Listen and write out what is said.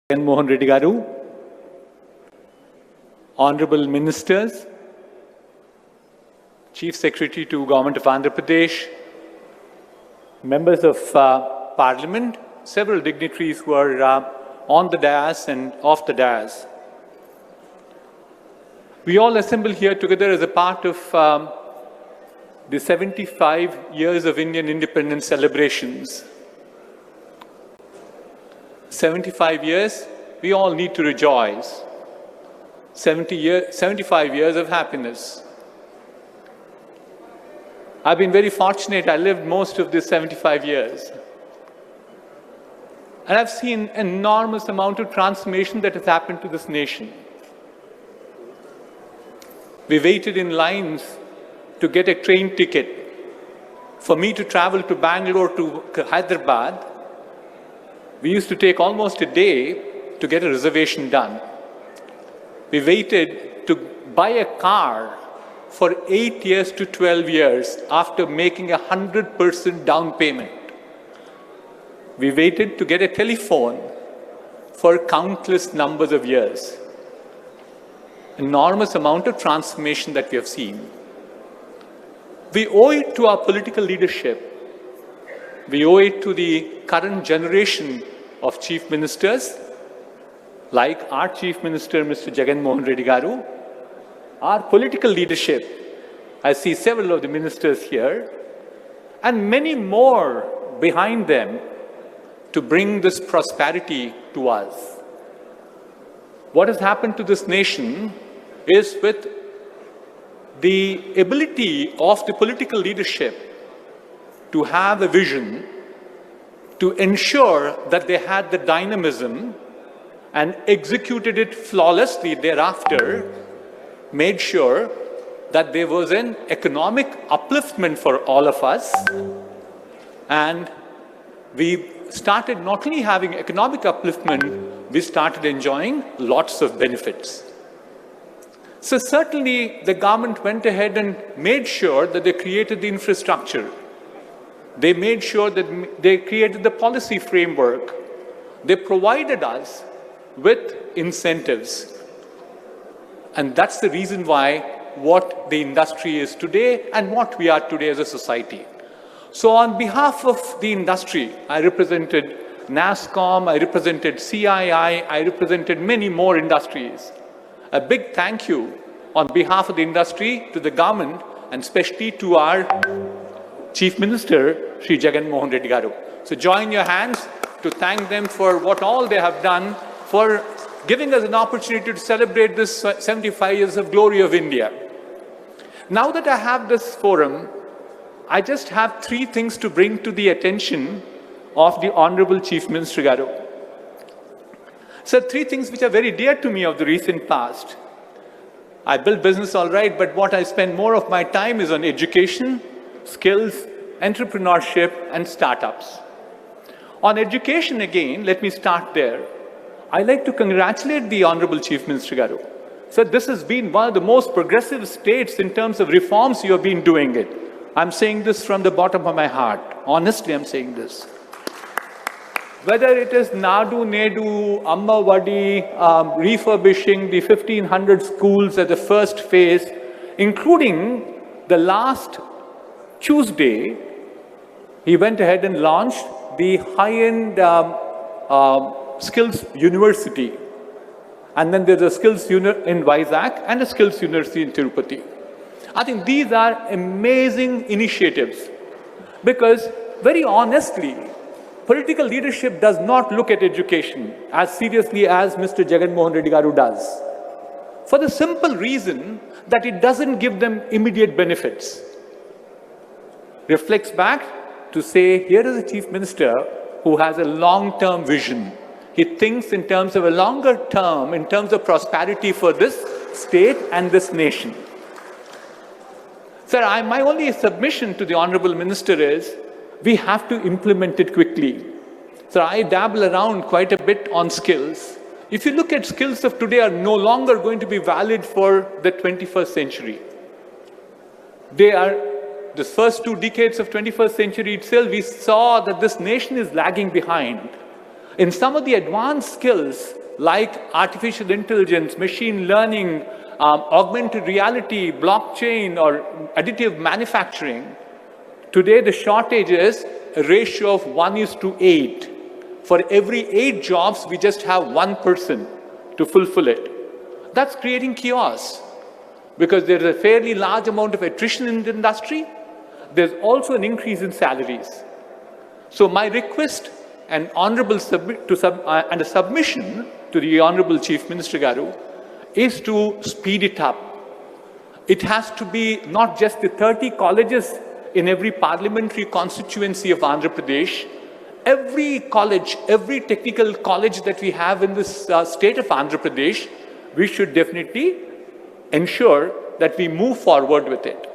Jagan Mohan Reddy Garu, Honorable Ministers, Chief Secretary to Government of Andhra Pradesh, members of Parliament, several dignitaries who are on the dais and off the dais. We all assemble here together as a part of the 75 years of Indian independence celebrations. 75 years, we all need to rejoice. 75 years of happiness. I've been very fortunate. I lived most of these 75 years. And I've seen an enormous amount of transformation that has happened to this nation. We waited in lines to get a train ticket. For me to travel to Bangalore to Hyderabad, we used to take almost a day to get a reservation done. We waited to buy a car for 8 years to 12 years after making 100% down payment. We waited to get a telephone for countless numbers of years. Enormous amount of transformation that we have seen. We owe it to our political leadership. We owe it to the current generation of chief ministers, like our Chief Minister, Mr. Jagan Mohan Reddy Garu, our political leadership. I see several of the ministers here, and many more behind them to bring this prosperity to us. What has happened to this nation is with the ability of the political leadership to have a vision, to ensure that they had the dynamism and executed it flawlessly thereafter, made sure that there was an economic upliftment for all of us. And we started not only having economic upliftment, we started enjoying lots of benefits. So certainly the government went ahead and made sure that they created the infrastructure. They made sure that they created the policy framework. They provided us with incentives. And that's the reason why what the industry is today and what we are today as a society. So on behalf of the industry, I represented NASSCOM, I represented CII, I represented many more industries. A big thank you on behalf of the industry to the government and especially to our Chief Minister, Shri Jagan Mohan Reddy Garu. So join your hands to thank them for what all they have done, for giving us an opportunity to celebrate this 75 years of glory of India. Now that I have this forum, I just have 3 things to bring to the attention of the Honorable Chief Minister Garu. So 3 things which are very dear to me of the recent past. I build business all right, but what I spend more of my time is on education, skills, entrepreneurship, and startups. On education again, let me start there. I'd like to congratulate the Honorable Chief Minister Garu. So this has been one of the most progressive states in terms of reforms you have been doing it. I'm saying this from the bottom of my heart. Honestly, I'm saying this. Whether it is Nadu, Nedu, Amma Vadi, refurbishing the 1,500 schools at the first phase, including the last Tuesday, he went ahead and launched the high-end Skills University. And then there's a Skills in Vizag and a Skills University in Tirupati. I think these are amazing initiatives because, very honestly, political leadership does not look at education as seriously as Mr. Jagan Mohan Reddy Garu does. For the simple reason that it doesn't give them immediate benefits. Reflects back to say, here is a chief minister who has a long-term vision. He thinks in terms of a longer term, in terms of prosperity for this state and this nation. Sir, my only submission to the Honorable Minister is, we have to implement it quickly. So I dabble around quite a bit on skills. If you look at skills of today are no longer going to be valid for the 21st century. They are, the first 2 decades of 21st century itself, we saw that this nation is lagging behind. In some of the advanced skills like artificial intelligence, machine learning, augmented reality, blockchain, or additive manufacturing, today the shortage is a ratio of 1:8. For every 8 jobs, we just have 1 person to fulfill it. That's creating chaos because there's a fairly large amount of attrition in the industry. There's also an increase in salaries. So my request and a submission to the Honorable Chief Minister Garu is to speed it up. It has to be not just the 30 colleges in every parliamentary constituency of Andhra Pradesh. Every college, every technical college that we have in this state of Andhra Pradesh, we should definitely ensure that we move forward with it.